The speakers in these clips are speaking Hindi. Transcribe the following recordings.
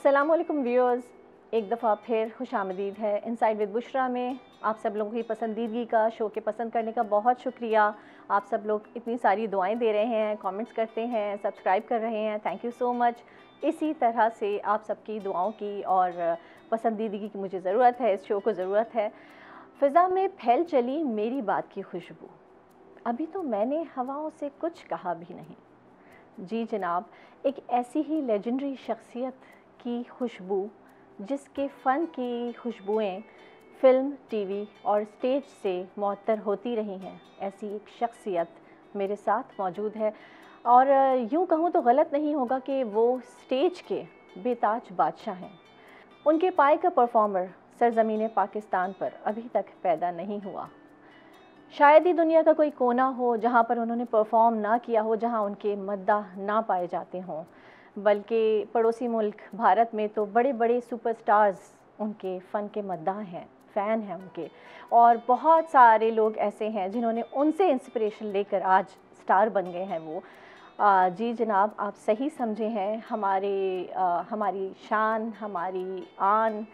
अस्सलामुअलैकुम व्यूअर्स, एक दफ़ा फिर खुशामदीद है इनसाइड विद बुशरा में। आप सब लोगों की पसंदीदगी का, शो के पसंद करने का बहुत शुक्रिया। आप सब लोग इतनी सारी दुआएं दे रहे हैं, कमेंट्स करते हैं, सब्सक्राइब कर रहे हैं, थैंक यू सो मच। इसी तरह से आप सबकी दुआओं की और पसंदीदगी की मुझे ज़रूरत है, इस शो को ज़रूरत है। फ़िज़ा में फैल चली मेरी बात की खुशबू, अभी तो मैंने हवाओं से कुछ कहा भी नहीं। जी जनाब, एक ऐसी ही लेजेंडरी शख्सियत की खुशबू जिसके फ़न की खुशबुएं फ़िल्म, टीवी और स्टेज से मुअत्तर होती रही हैं, ऐसी एक शख्सियत मेरे साथ मौजूद है। और यूँ कहूँ तो गलत नहीं होगा कि वो स्टेज के बेताज बादशाह हैं। उनके पाए का परफॉर्मर सरज़मीन पाकिस्तान पर अभी तक पैदा नहीं हुआ। शायद ही दुनिया का कोई कोना हो जहाँ पर उन्होंने परफॉर्म ना किया हो, जहाँ उनके मद्दाह ना पाए जाते हों। बल्कि पड़ोसी मुल्क भारत में तो बड़े बड़े सुपरस्टार्स उनके फ़न के मद्दाह हैं, फ़ैन हैं उनके। और बहुत सारे लोग ऐसे हैं जिन्होंने उनसे इंस्पिरेशन लेकर आज स्टार बन गए हैं वो। जी जनाब, आप सही समझे हैं। हमारी शान, हमारी आन,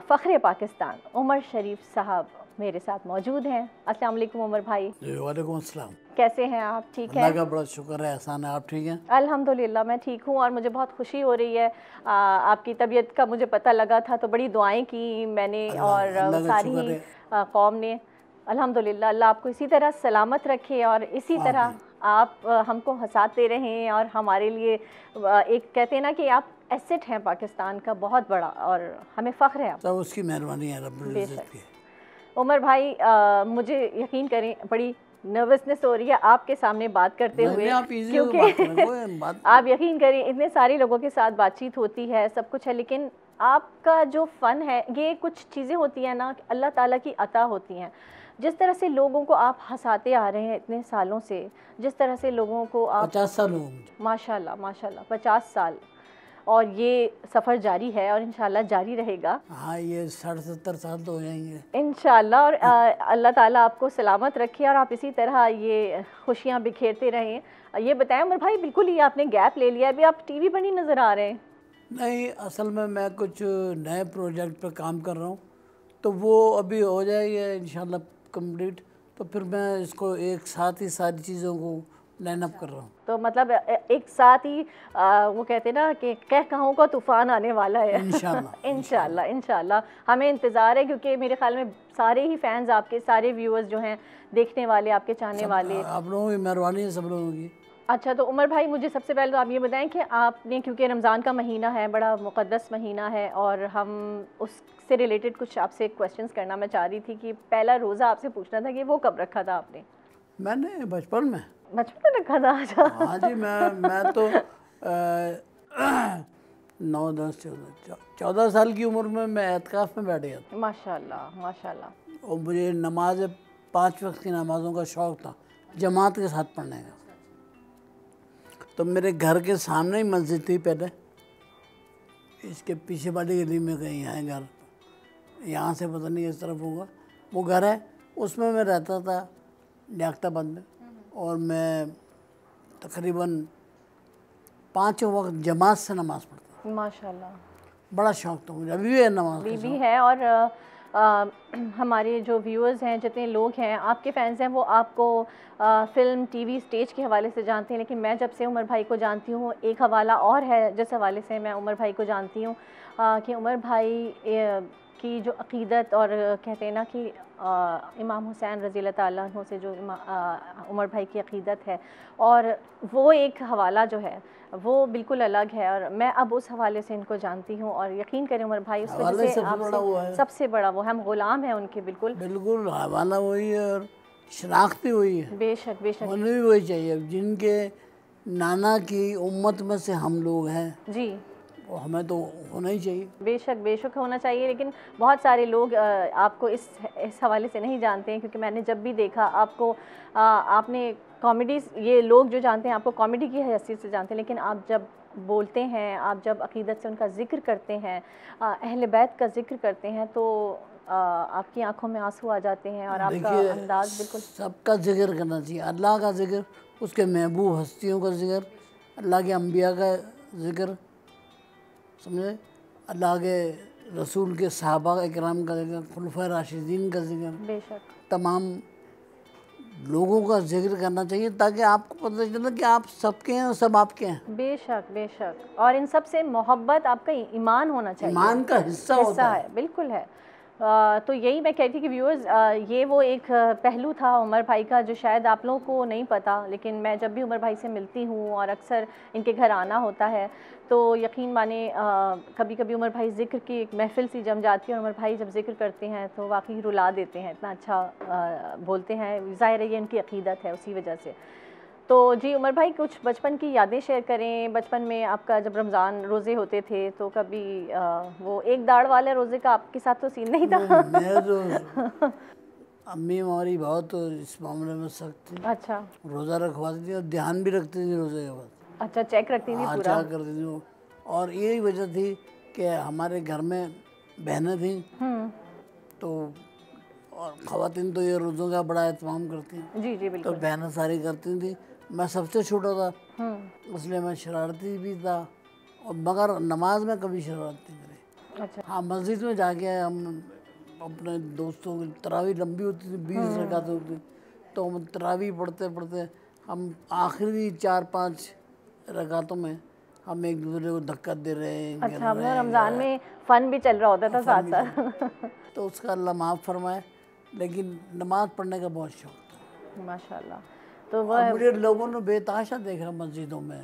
फ़ख्र पाकिस्तान उमर शरीफ साहब मेरे साथ मौजूद हैं। अस्सलाम वालेकुम उमर भाई। वालेकुम अस्सलाम। कैसे हैं आप? ठीक हैं? अल्लाह का बड़ा शुक्र है, एहसान है। आप ठीक हैं? अल्हम्दुलिल्लाह मैं ठीक हूँ और मुझे बहुत खुशी हो रही है। आपकी तबीयत का मुझे पता लगा था तो बड़ी दुआएं की मैंने और अल्लाह का सारी शुक्र है। कौम ने। अल्हम्दुलिल्लाह, अल्लाह आपको इसी तरह सलामत रखे और इसी तरह आप हमको हंसाते रहें। और हमारे लिए एक कहते हैं ना कि आप एसेट हैं पाकिस्तान का बहुत बड़ा, और हमें फ़ख्र है आप। सब उसकी मेहरबानी है रब्बुल इज़्ज़त की। उमर भाई, मुझे यकीन करें बड़ी नर्वसनेस हो रही है आपके सामने बात करते हुए, क्योंकि आप यकीन करें इतने सारे लोगों के साथ बातचीत होती है, सब कुछ है, लेकिन आपका जो फ़न है, ये कुछ चीज़ें होती हैं ना अल्लाह ताला की अता होती हैं। जिस तरह से लोगों को आप हंसाते आ रहे हैं इतने सालों से, जिस तरह से लोगों को आप 50 साल हो मुझे। माशाल्लाह माशाल्लाह 50 साल, और ये सफ़र जारी है और इंशाल्लाह जारी रहेगा। हाँ, ये 60-70 साल तो हो जाएंगे इंशाल्लाह। और अल्लाह ताला आपको सलामत रखे और आप इसी तरह ये खुशियाँ बिखेरते रहें। ये बताएं उमर भाई, बिल्कुल ही आपने गैप ले लिया, अभी आप टीवी पर नहीं नज़र आ रहे हैं। नहीं, असल में मैं कुछ नए प्रोजेक्ट पर काम कर रहा हूँ, तो वो अभी हो जाएगा इंशाल्लाह कंप्लीट। तो फिर मैं इसको एक साथ ही सारी चीज़ों को लाइन अप कर रहा हूँ। तो मतलब एक साथ ही वो कहते हैं ना कि कहकहों का तूफ़ान आने वाला है। इंशाल्लाह इंशाल्लाह इंशाल्लाह हमें इंतज़ार है, क्योंकि मेरे ख्याल में सारे ही फैंस, आपके सारे व्यूअर्स जो हैं, देखने वाले, आपके चाहने वाले। आप लोगों की मेहरबानी है, सब लोगों की। अच्छा, तो उमर भाई मुझे सबसे पहले तो आप ये बताएं कि आपने, क्योंकि रमज़ान का महीना है, बड़ा मुक़द्दस महीना है, और हम उससे रिलेटेड कुछ आपसे क्वेश्चंस करना मैं चाह रही थी कि पहला रोज़ा आपसे पूछना था कि वो कब रखा था आपने? मैंने बचपन में रखा था? अच्छा। हाँ जी, मैं तो 9, 10, 14 साल की उम्र में मैं एतकाफ़ में बैठ गया था। माशाल्लाह माशाल्लाह। और मुझे नमाज 5 वक्त की नमाज़ों का शौक़ था, जमात के साथ पढ़ने का। तो मेरे घर के सामने ही मस्जिद थी पहले, इसके पीछे वाली गली में कहीं है घर, यहाँ से पता नहीं इस तरफ होगा, वो घर है, उसमें मैं रहता था लियाकताबाद में। और मैं तकरीबन 5 वक्त जमात से नमाज़ पढ़ता। माशाल्लाह, बड़ा शौक़ था मुझे, अभी भी है नमाज का भी है। और हमारे जो व्यूअर्स हैं, जितने लोग हैं आपके फैंस हैं, वो आपको फ़िल्म, टीवी, स्टेज के हवाले से जानते हैं, लेकिन मैं जब से उमर भाई को जानती हूँ, एक हवाला और है जिस हवाले से मैं उमर भाई को जानती हूँ कि उमर भाई की जो अक़ीदत, और कहते हैं ना कि इमाम हुसैन रज़ी अल्लाह ताला अन्हु से जो उमर भाई की अक़ीदत है, और वो एक हवाला जो है वो बिल्कुल अलग है। और मैं अब उस हवाले से इनको जानती हूँ, और यकीन करें उमर भाई, उस वजह से सबसे बड़ा वो, हम ग़ुलाम हैं उनके। बिल्कुल बिल्कुल हवाला वही है और शनाख्त भी वही है। बेशक बेशक, होने भी वही चाहिए। जिनके नाना की उम्मत में से हम लोग हैं जी, वो हमें तो होना ही चाहिए। बेशक बेशक होना चाहिए, लेकिन बहुत सारे लोग आपको इस हवाले से नहीं जानते हैं, क्योंकि मैंने जब भी देखा आपको, आपने कॉमेडी, ये लोग जो जानते हैं आपको कॉमेडी की हैसियत से जानते हैं, लेकिन आप जब बोलते हैं, आप जब अक़ीदत से उनका ज़िक्र करते हैं, अहले बैत का ज़िक्र करते हैं, तो आपकी आंखों में आंसू आ जाते हैं और आपका अंदाज़ बिल्कुल। सबका जिक्र करना चाहिए, अल्लाह का जिक्र, उसके महबूब हस्तियों का जिक्र, अल्लाह के अंबिया का जिक्र, समझे। अल्लाह के रसूल के सहाबा इकराम का जिक्र, खुलफा राशिदीन का जिक्र, बेशक तमाम लोगों का जिक्र करना चाहिए ताकि आपको पता चले कि आप सबके हैं और सब आपके हैं। बेशक बेशक। और इन सब से मोहब्बत आपका ईमान होना चाहिए, ईमान का हिस्सा होता है। बिल्कुल है। तो यही मैं कहती थी कि व्यूअर्स, ये वो एक पहलू था उमर भाई का जो शायद आप लोगों को नहीं पता, लेकिन मैं जब भी उमर भाई से मिलती हूँ और अक्सर इनके घर आना होता है तो यकीन माने कभी कभी उमर भाई ज़िक्र की एक महफ़िल सी जम जाती है और उमर भाई जब ज़िक्र करते हैं तो वाकई रुला देते हैं, इतना अच्छा बोलते हैं। ज़ाहिर है ये इनकी अक़ीदत है उसी वजह से। तो जी उमर भाई, कुछ बचपन की यादें शेयर करें। बचपन में आपका जब रमज़ान रोज़े होते थे तो कभी वो एक दाढ़ वाले रोज़े का आपके साथ तो सीन नहीं था? मैं तो अम्मी हमारी बहुत इस मामले में सख्त थी। अच्छा। रोज़ा रखवाती थी और ध्यान भी रखती थी रोज़े के बाद। अच्छा, चेक रखती थी पूरा? चेक करती थी वो। और यही वजह थी कि हमारे घर में बहनें थीं तो, और ख़वातीन तो ये रोज़ों का बड़ा एहतमाम करती हैं। जी जी बिल्कुल। तो बहनें सारी करती थी, मैं सबसे छोटा था इसलिए मैं शरारती भी था, और मगर नमाज में कभी शरारत नहीं करी। अच्छा। हाँ, मस्जिद में जाके हम अपने दोस्तों की, तरावी लंबी होती थी, 20 रकातें होती, तो हम तरावी पढ़ते पढ़ते हम आखिरी 4-5 रकातों में हम एक दूसरे को धक्का दे रहे हैं। अच्छा, हम रमज़ान में फ़न भी चल रहा होता था साथ साथ। तो उसका अल्लाह माफ़ फरमाए, लेकिन नमाज़ पढ़ने का बहुत शौक था माशाल्लाह। तो वह मुझे लोगों ने बेतहाशा देखा मस्जिदों में,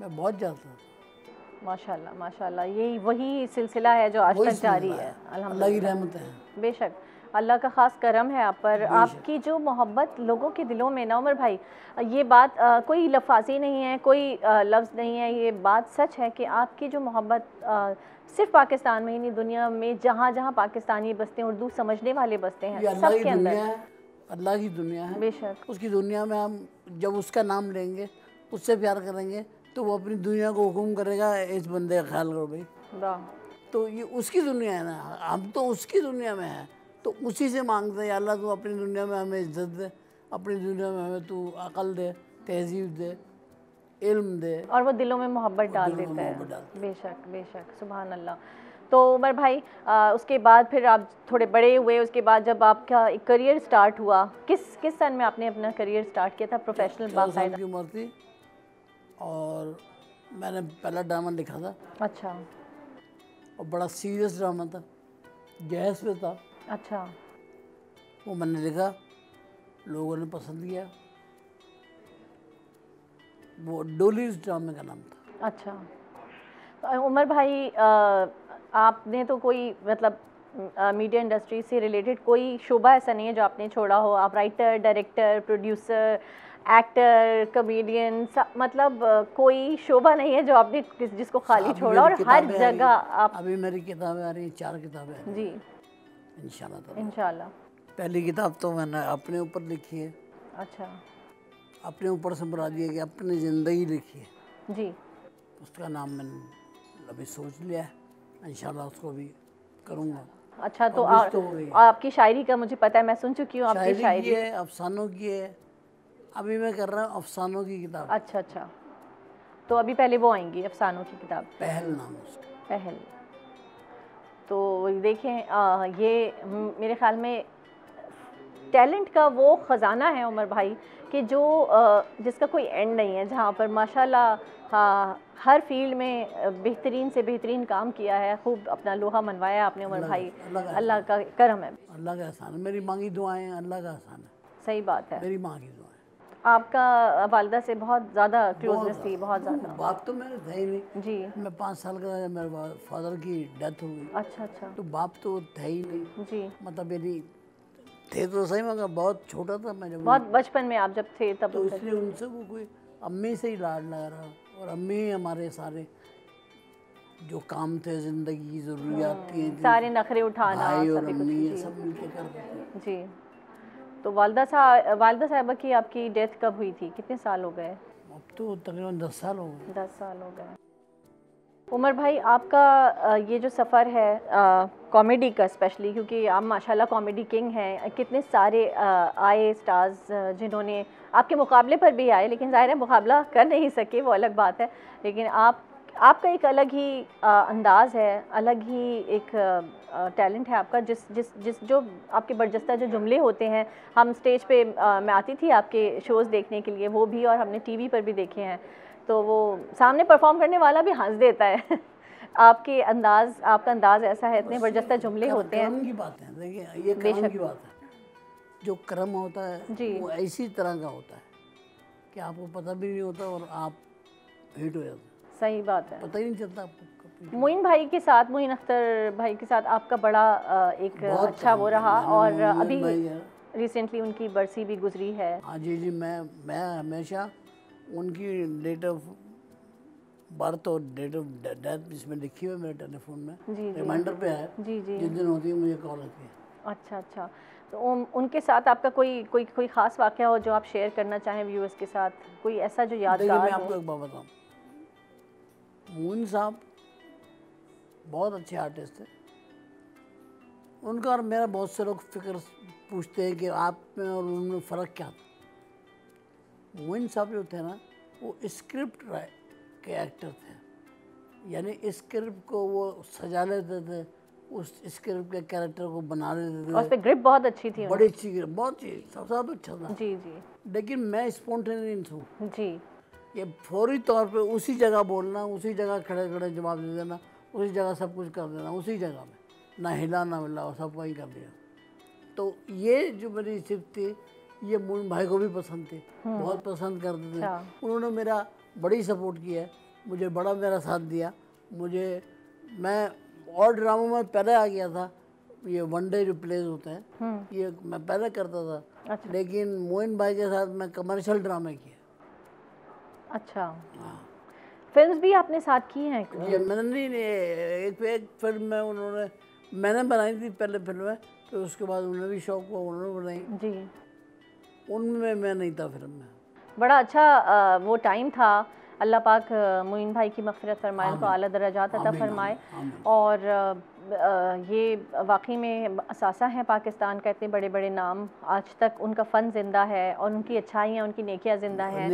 मैं बहुत जाता था। माशाल्लाह माशाल्लाह, यही वही सिलसिला है जो आज तक जारी है, अल्लाह की रहमत है। बेशक, अल्लाह का ख़ास करम है आप पर। आपकी जो मोहब्बत लोगों के दिलों में ना उमर भाई, ये बात कोई लफाजी नहीं है, कोई लफ्ज़ नहीं है, ये बात सच है कि आपकी जो मोहब्बत सिर्फ पाकिस्तान में ही नहीं, दुनिया में जहाँ जहाँ पाकिस्तानी बसते हैं, उर्दू समझने वाले बसते हैं, सबके अंदर अल्लाह की दुनिया है। बेशक। उसकी दुनिया में हम जब उसका नाम लेंगे, उससे प्यार करेंगे, तो वो अपनी दुनिया को हुक्म करेगा इस बंदे का ख्याल करो भाई। तो ये उसकी दुनिया है ना, हम तो उसकी दुनिया में हैं, तो उसी से मांगते हैं अल्लाह तू अपनी दुनिया में हमें इज्जत दे, अपनी दुनिया में हमें तू अक़ल दे, तहजीब दे, इल्म दे, और वो दिलों में मोहब्बत डाल देता है। बेशक बेशक, सुभान अल्लाह। तो उमर भाई, उसके बाद फिर आप थोड़े बड़े हुए, उसके बाद जब आपका एक करियर स्टार्ट हुआ, किस सन में आपने अपना करियर स्टार्ट किया था प्रोफेशनल? 14 साल की उम्र थी और मैंने पहला ड्रामा लिखा था। अच्छा। और बड़ा सीरियस ड्रामा था, गैस पे था। अच्छा। वो मैंने लिखा, लोगों ने पसंद किया, वो डोली उस ड्रामे का नाम था। अच्छा। उमर भाई, आपने तो कोई मतलब मीडिया इंडस्ट्री से रिलेटेड कोई शोबा ऐसा नहीं है जो आपने छोड़ा हो? आप writer, director, producer, actor, comedian, मतलब कोई शोबा नहीं है जो आपने जिसको खाली छोड़ा, और हर जगह आप। अभी मेरी किताबें आ रही हैं, 4 किताबें आ रही जी, इंशाल्लाह। पहली किताब तो मैंने अपने ऊपर लिखी है। अच्छा। अपने ऊपर से मुराद ये कि अपनी ज़िंदगी लिखी है जी। उसका नाम मैंने अभी सोच लिया है, इंशाल्लाह उसको भी करूँगा। अच्छा, तो आपकी शायरी का मुझे पता है, मैं सुन चुकी हूँ आपकी शायरी है, अफसानों की है। अभी मैं कर रहा हूँ अफसानों की किताब। अच्छा अच्छा, तो अभी पहले वो आएंगी अफसानों की किताब, पहल नाम उसका। पहल। तो देखें, ये मेरे ख्याल में टैलेंट का वो ख़जाना है उमर भाई कि जो जिसका कोई एंड नहीं है, जहाँ पर माशाल्लाह हर फील्ड में बेहतरीन से बेहतरीन काम किया है, खूब अपना लोहा मनवाया आपने उमर भाई। अल्लाह का करम है, अल्लाह का एहसान है। मेरी माँ की दुआएं अल्लाह का एहसान है। सही बात है, मेरी माँ की दुआएं। आपका वालिदा से बहुत ज़्यादा क्लोजनेस थी, बहुत ज़्यादा। बाप तो मेरे थे ही नहीं जी। मैं 5 साल का था, मेरे फादर की डेथ हो गई। अच्छा अच्छा। तो बाप तो थे ही नहीं जी, मतलब मेरी थे तो सही, मगर बहुत छोटा था मैं जब, बहुत बचपन में आप जब थे तब। तो इसलिए उनसे वो कोई अम्मी से ही लाड लगा रहा, और अम्मी ही हमारे सारे जो काम थे, ज़िंदगी की ज़रूरियात थी, सारे नखरे उठाना, भाई और अम्मी सब मिलके करते थे। जी। तो वालिदा साहिबा की आपकी डेथ कब हुई थी, कितने साल हो गए? अब तो तकरीबन 10 साल हो गए। 10 साल हो गए। उमर भाई, आपका ये जो सफ़र है कॉमेडी का स्पेशली, क्योंकि आप माशाल्लाह कॉमेडी किंग हैं, कितने सारे आए स्टार्स जिन्होंने आपके मुकाबले पर भी आए, लेकिन ज़ाहिर है मुकाबला कर नहीं सके, वो अलग बात है, लेकिन आप आपका एक अलग ही अंदाज़ है, अलग ही एक टैलेंट है आपका, जिस जिस जिस जो आपके बरजस्ता जो जुमले होते हैं, हम स्टेज पे मैं आती थी आपके शोज़ देखने के लिए, वो भी, और हमने टीवी पर भी देखे हैं, तो वो सामने परफॉर्म करने वाला भी हंस देता है आपके अंदाज़, आपका अंदाज़ ऐसा है, इतने बरजस्ता जुमले होते हैं। कर्म की बात है, देखिए ये कर्म की बात है। जो कर्म होता है वो ऐसी तरह का होता है कि आपको पता भी नहीं होता और आप हिट हो जाते हैं। सही बात है, पता ही नहीं चलता आपको। मोइन भाई के साथ, मोइन अख्तर भाई के साथ आपका बड़ा एक अच्छा वो रहा, और अभी रिसेंटली उनकी बरसी भी गुजरी है। हाँ जी जी, मैं हमेशा उनकी डेट ऑफ बर्थ और डेट ऑफ डेथ इसमें लिखी हुई है मेरे टेलीफोन में, रिमाइंडर पे है। जी जी, जिस दिन होती है मुझे कॉल आती है। अच्छा अच्छा, तो उनके साथ आपका कोई ख़ास वाक़या हो जो आप शेयर करना चाहें व्यूअर्स के साथ, कोई ऐसा जो यादगार हो? मैं आपको एक बात बताऊँ, मोइन साहब बहुत अच्छे आर्टिस्ट थे। उनका और मेरा बहुत से लोग फिक्र पूछते हैं कि आप में और उनमें फ़र्क क्या था। मोइन साहब जो थे ना, वो स्क्रिप्ट के एक्टर थे, यानी स्क्रिप्ट को वो सजा लेते थे, उस स्क्रिप्ट के कैरेक्टर को बना देते थे। उस पे ग्रिप बहुत अच्छी थी, बड़ी अच्छी ग्रिप, बहुत अच्छी, सब अच्छा था। जी जी, लेकिन मैं स्पॉन्टेनियस हूँ जी, ये फौरी तौर पे उसी जगह बोलना, उसी जगह खड़े खड़े जवाब दे देना, उसी जगह सब कुछ कर देना, उसी जगह में ना हिला ना मिला, सब वही कर दिया। तो ये जो मेरी सिर्फ थी, ये मोइन भाई को भी पसंद थी, बहुत पसंद करते थे। उन्होंने मेरा बड़ी सपोर्ट किया है, मुझे बड़ा मेरा साथ दिया। मैं और ड्रामों में पहले आ गया था, ये वनडे जो प्लेज होते हैं ये मैं पहले करता था। अच्छा। लेकिन मोइन भाई के साथ मैं कमर्शियल ड्रामे किए। अच्छा, फिल्म्स भी आपने साथ की हैं? ये मैंने नहीं, एक फिल्म में मैंने बनाई थी पहले फिल्में, फिर उसके बाद उन्हें भी शौक हुआ, उन्होंने बनाई जी। उनमें मैं नहीं था फिल्म में। बड़ा अच्छा वो टाइम था। अल्लाह पाक मोइन भाई की मग़फ़िरत फरमाए, उनको आला दर्जात अता फरमाए, और ये वाकई में असासा है पाकिस्तान का, इतने बड़े बड़े नाम, आज तक उनका फ़न ज़िंदा है और उनकी अच्छाइयाँ, उनकी नेकियां ज़िंदा हैं।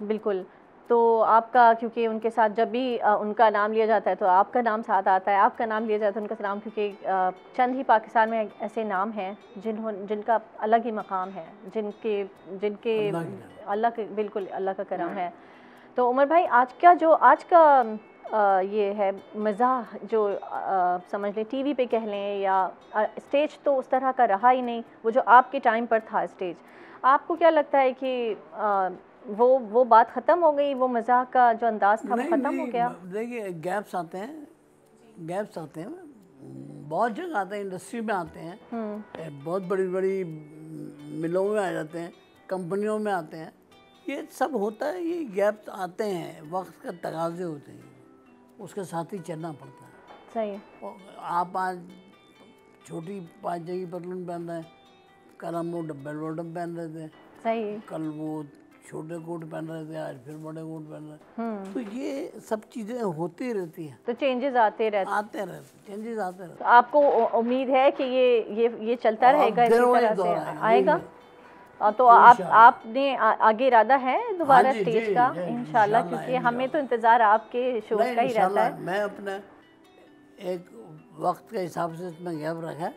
बिल्कुल। तो आपका, क्योंकि उनके साथ जब भी उनका नाम लिया जाता है तो आपका नाम साथ आता है, आपका नाम लिया जाता है उनका नाम, क्योंकि चंद ही पाकिस्तान में ऐसे नाम हैं जिनका अलग ही मकाम है, जिनके अल्लाह के, बिल्कुल अल्लाह का करम है। तो उमर भाई, आज का ये है मज़ाह जो समझ लें टीवी पे कह लें, या स्टेज तो उस तरह का रहा ही नहीं, वो जो आपके टाइम पर था स्टेज, आपको क्या लगता है कि वो बात ख़त्म हो गई, वो मज़ाह का जो अंदाज़ था वो ख़त्म हो गया? देखिए, गैप्स आते हैं, बहुत जगह आते हैं, इंडस्ट्री में आते हैं, बहुत बड़ी बड़ी मिलों में आ जाते हैं, कंपनियों में आते हैं, ये सब होता है। ये गैप्स आते हैं, वक्त का तकाज़े होते हैं, उसके साथ ही चलना पड़ता है। सही। आप आज छोटी 5 जगी पतलून पहन रहे हैं, कल हम वो डब्बल बॉटम पहन रहे थे, सही, कल वो छोटे कोट पहन रहे थे, आज फिर बड़े कोट पहन रहे। तो ये सब चीज़ें होती रहती हैं, तो चेंजेस आते रहते चेंजेस आते रहते। तो आपको उम्मीद है कि ये चलता रहेगा, इसी तरह से आएगा? तो आपने आगे इरादा है दोबारा स्टेज का इंशाल्लाह, क्योंकि हमें तो इंतज़ार आपके शो का ही रहता है। मैं अपने एक वक्त के हिसाब से इसमें गैप रखा है।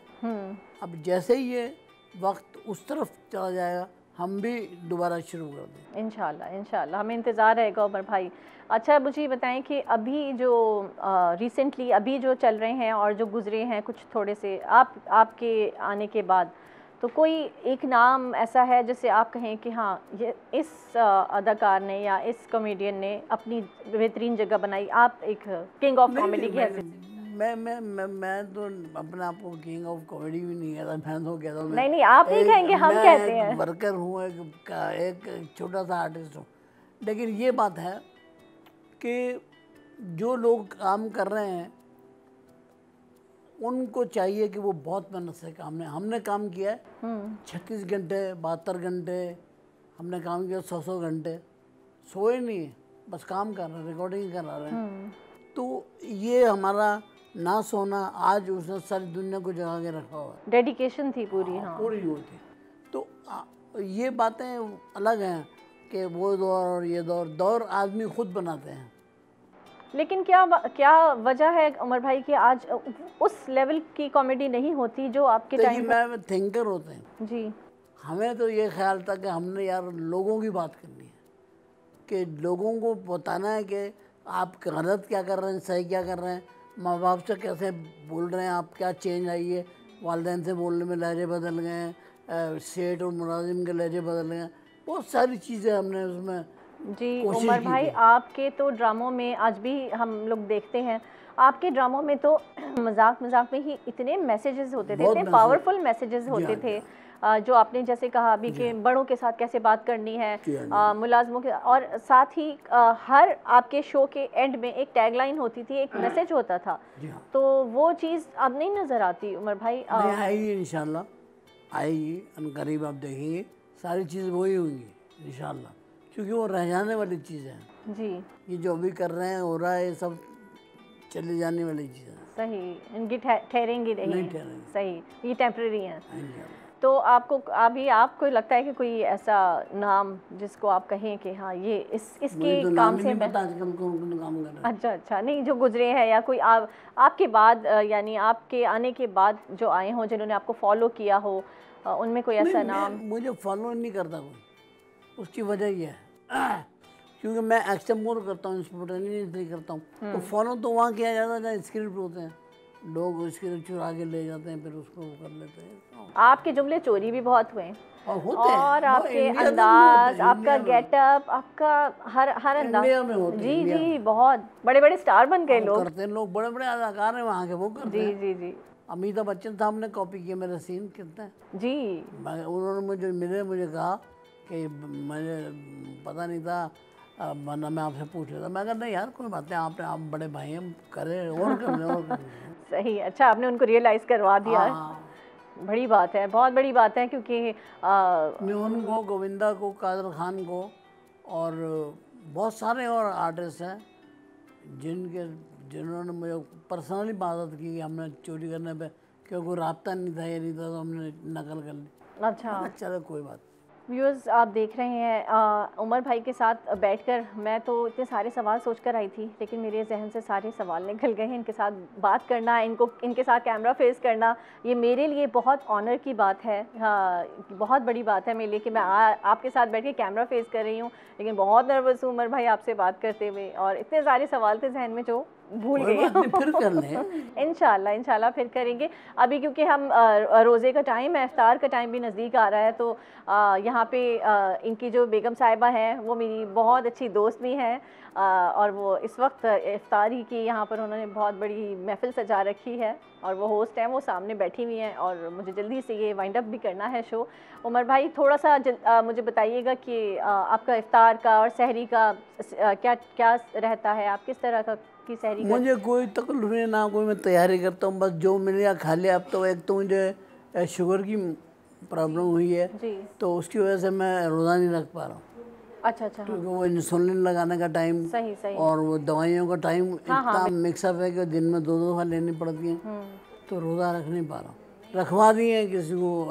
अब जैसे ही ये वक्त उस तरफ चला जाएगा, हम भी दोबारा शुरू कर दें इंशाल्लाह। हमें इंतज़ार रहेगा उमर भाई। अच्छा, मुझे बताएं कि अभी जो रिसेंटली अभी जो चल रहे हैं और जो गुजरे हैं कुछ थोड़े से, आपके आने के बाद, तो कोई एक नाम ऐसा है जिससे आप कहें कि हाँ, ये इस अदाकार ने या इस कॉमेडियन ने अपनी बेहतरीन जगह बनाई, आप एक किंग ऑफ कॉमेडी की हैसियत? मैं तो अपने आप को किंग ऑफ कॉमेडी भी नहीं कहता, मैं तो कहता हूँ नहीं, आप नहीं कहेंगे, हम कहते हैं। वर्कर हूँ, एक छोटा सा आर्टिस्ट हूँ। लेकिन ये बात है कि जो लोग काम कर रहे हैं उनको चाहिए कि वो बहुत मेहनत से हमने काम किया है 36 घंटे 72 घंटे हमने काम किया, 100 घंटे सोए नहीं, बस काम कर रहे हैं, रिकॉर्डिंग कर रहे हैं। तो ये हमारा ना सोना आज उसने सारी दुनिया को जगा के रखा हुआ है, डेडिकेशन थी पूरी। हाँ, पूरी होती। तो ये बातें अलग हैं कि वो दौर और ये दौर आदमी खुद बनाते हैं। लेकिन क्या वजह है उमर भाई कि आज उस लेवल की कॉमेडी नहीं होती जो आपके टाइम में थिंकर होते हैं जी। हमें तो ये ख्याल था कि हमने यार लोगों की बात करनी है, कि लोगों को बताना है कि आप गलत क्या कर रहे हैं, सही क्या कर रहे हैं, माँ बाप से कैसे बोल रहे हैं आप, क्या चेंज आई है, वालिदैन से बोलने में लहजे बदल गए हैं, सेठ और मुलाजिम के लहजे बदल गए हैं, बहुत सारी चीज़ें हमने उसमें जी। उमर भाई आपके तो ड्रामों में आज भी हम लोग देखते हैं, आपके ड्रामों में तो मजाक मजाक में ही इतने मैसेजेस होते थे, इतने पावरफुल मैसेजेस होते थे, जो आपने जैसे कहा अभी कि बड़ों के साथ कैसे बात करनी है, मुलाजमों के, और साथ ही हर आपके शो के एंड में एक टैगलाइन होती थी, एक मैसेज होता था, तो वो चीज़ अब नहीं नज़र आती उमर भाई। आएगी इंशाल्लाह, आएगी करीब, आप देखेंगे सारी चीज़ वही होंगी इंशाल्लाह, क्योंकि वो रह जाने वाली चीज़ है जी। ये जो भी कर रहे हैं हो रहा है, ये सब चले जाने वाली चीज़ है। सही, इनकी ठहरेंगी नहीं, सही, ये टेम्परेरी हैं। तो आपको लगता है कि कोई ऐसा नाम जिसको आप कहें कि हाँ ये इसके तो काम से मैं आजकल कौन काम कर रहा है। अच्छा, नहीं जो गुजरे हैं या कोई आपके बाद यानी आपके आने के बाद जो आए हों जिन्होंने आपको फॉलो किया हो, उनमें कोई ऐसा नाम? मुझे फॉलो नहीं करता कोई, उसकी वजह ये है क्योंकि मैं एक्शन मोर करता हूँ, स्पॉन्टेनियसली करता हूँ, तो फॉलो तो वहाँ किया जाता है जहाँ स्क्रिप्ट होते हैं, लोग स्क्रिप्ट चुरा के ले जाते हैं, फिर उसको कर लेते हैं। आपके जुमले चोरी भी बहुत हुए और आपके अंदाज, आपका गेटअप, आपका हर अंदाज जी बहुत बड़े बड़े स्टार बन गए लोग, करते हैं लोग, बड़े बड़े अदाकार हैं वहाँ के, वो करते हैं। जी। अमिताभ बच्चन साहब ने कॉपी किया मेरा सीन कितना जी, उन्होंने मुझे कहा कि मुझे पता नहीं था, वरना मैं आपसे पूछ लेता। मैं कहा नहीं यार कोई बात नहीं, आप बड़े भाई हम करें और कर सही, अच्छा आपने उनको रियलाइज़ करवा दिया। बड़ी बात है, बहुत बड़ी बात है, क्योंकि उनको, गोविंदा को, कादर खान को और बहुत सारे और आर्टिस्ट हैं जिन्होंने मुझे पर्सनली मदद की, हमने चोरी करने पे क्योंकि राब्ता नहीं था, ये नहीं था, तो हमने नकल कर ली। अच्छा चलो कोई बात। व्यूअर्स आप देख रहे हैं उमर भाई के साथ बैठकर, मैं तो इतने सारे सवाल सोचकर आई थी, लेकिन मेरे जहन से सारे सवाल निकल गए हैं। इनके साथ बात करना, इनके साथ कैमरा फेस करना, ये मेरे लिए बहुत ऑनर की बात है, बहुत बड़ी बात है मेरे लिए कि मैं आपके साथ बैठ के कैमरा फेस कर रही हूँ, लेकिन बहुत नर्वस हूँ उमर भाई आपसे बात करते हुए, और इतने सारे सवाल थे जहन में जो भूल गई। फिर कर लें इंशाल्लाह फिर करेंगे। अभी क्योंकि हम रोज़े का टाइम है, इफ्तार का टाइम भी नज़दीक आ रहा है, तो यहाँ पे इनकी जो बेगम साहिबा हैं वो मेरी बहुत अच्छी दोस्त भी हैं, और वो इस वक्त इफ्तारी की यहाँ पर उन्होंने बहुत बड़ी महफिल सजा रखी है, और वो होस्ट हैं, वो सामने बैठी हुई हैं, और मुझे जल्दी से ये वाइंड अप भी करना है शो। उमर भाई थोड़ा सा मुझे बताइएगा कि आपका इफ्तार का और सहरी का क्या रहता है, आप किस तरह की सहरी? मुझे कोई तकलीफ नहीं, ना कोई मैं तैयारी करता हूँ, बस जो मिल गया खा लिया। अब तो एक तो मुझे शुगर की प्रॉब्लम हुई है जी, तो उसकी वजह से मैं रोज़ा नहीं रख पा रहा हूँ। अच्छा, क्योंकि वो इंसुलिन लगाने का टाइम सही और वो दवाइयों का टाइम इतना मिक्सअप है कि दिन में 2 दफ़ा लेनी पड़ती हैं, तो रोज़ा रख नहीं पा रहा हूँ। रखवा दिए हैं किसी को,